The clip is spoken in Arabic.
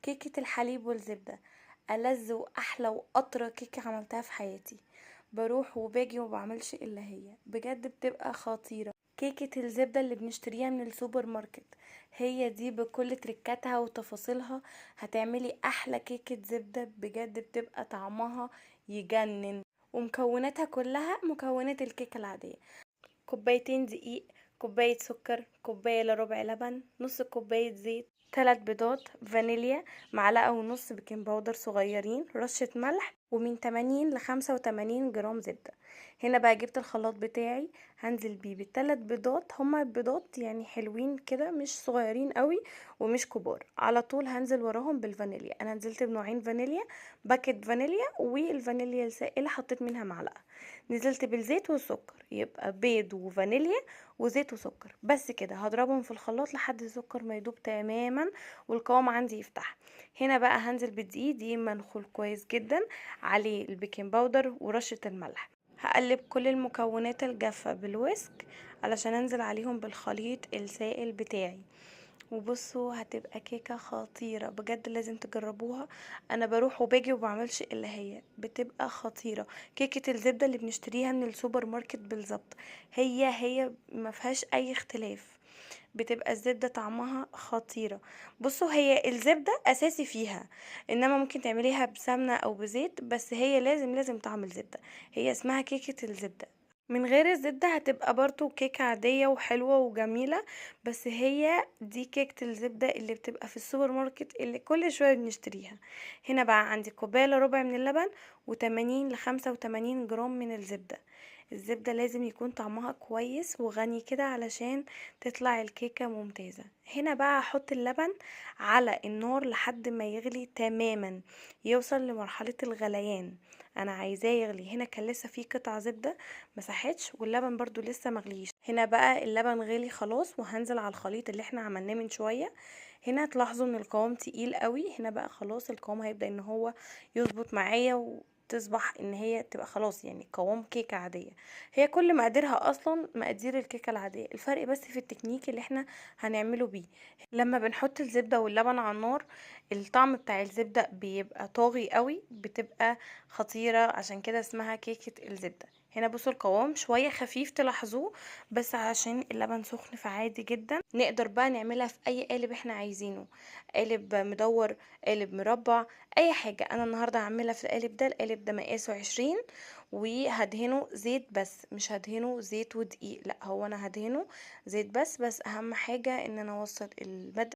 كيكة الحليب والزبدة ألذ وأحلى وأطرى كيكة عملتها في حياتي. بروح وباجي ومبعملش إلا هي، بجد بتبقى خطيرة. كيكة الزبدة اللي بنشتريها من السوبر ماركت هي دي بكل تركاتها وتفاصيلها. هتعملي أحلى كيكة زبدة، بجد بتبقى طعمها يجنن. ومكوناتها كلها مكونات الكيكة العادية: كوبايتين دقيق، كوباية سكر، كوباية الا ربع لبن، نص كوباية زيت، 3 بيضات، فانيليا، معلقة ونص بيكنج باودر صغيرين، رشة ملح، ومن 80 ل85 جرام زبدة. هنا بقى جبت الخلاط بتاعي، هنزل بيه ب3 بيضات. هما البيضات يعني حلوين كده، مش صغيرين قوي ومش كبار. على طول هنزل وراهم بالفانيليا. انا نزلت بنوعين فانيليا، باكت فانيليا، والفانيليا السائلة حطيت منها معلقة. نزلت بالزيت والسكر، يبقى بيض وفانيليا وزيت وسكر. بس كده هضربهم في الخلاط لحد السكر ما يدوب تماما والقوام عندي يفتح. هنا بقى هنزل بالدقيق، دقيق منخول كويس جدا، عليه البيكنج باودر ورشة الملح. هقلب كل المكونات الجافة بالويسك علشان انزل عليهم بالخليط السائل بتاعي. وبصوا هتبقى كيكة خطيرة، بجد لازم تجربوها. انا بروح وباجي وبعملش الا هي، بتبقى خطيرة. كيكة الزبدة اللي بنشتريها من السوبر ماركت بالظبط، هي ما فيهاش اي اختلاف. بتبقى الزبدة طعمها خطيرة. بصوا هي الزبدة اساسي فيها، انما ممكن تعمليها بسمنة او بزيت، بس هي لازم طعم الزبدة. هي اسمها كيكة الزبدة. من غير الزبدة هتبقى برضو كيكة عادية وحلوة وجميلة، بس هي دي كيكة الزبدة اللي بتبقى في السوبر ماركت اللي كل شوية بنشتريها. هنا بقى عندي كوباية الا ربع من اللبن، و80 ل85 جرام من الزبدة. الزبدة لازم يكون طعمها كويس وغني كده علشان تطلع الكيكة ممتازة. هنا بقى هحط اللبن على النار لحد ما يغلي تماما، يوصل لمرحلة الغليان. انا عايزاه يغلي. هنا كان لسه فيه قطع زبدة مسحتش، واللبن برضو لسه مغليش. هنا بقى اللبن غلي خلاص، وهنزل على الخليط اللي احنا عملناه من شوية. هنا تلاحظوا ان القوام تقيل قوي. هنا بقى خلاص القوام هيبدأ ان هو يظبط معايا، وتصبح ان هي تبقى خلاص يعني قوام كيكة عادية. هي كل مقاديرها اصلا مقادير الكيكة العادية، الفرق بس في التكنيك اللي احنا هنعمله بيه. لما بنحط الزبدة واللبن على النار، الطعم بتاع الزبدة بيبقى طاغي قوي، بتبقى خطيرة، عشان كده اسمها كيكة الزبدة. هنا بصوا القوام شوية خفيف تلاحظوه، بس عشان اللبن سخن فعادي جدا. نقدر بقى نعملها في اي قالب احنا عايزينه، قالب مدور، قالب مربع، اي حاجة. انا النهاردة هعملها في القالب ده. القالب ده مقاسه 20، وهدهنه زيت بس، مش هدهنه زيت ودقيق، لا هو انا هدهنه زيت بس. اهم حاجة ان انا اوصل المادة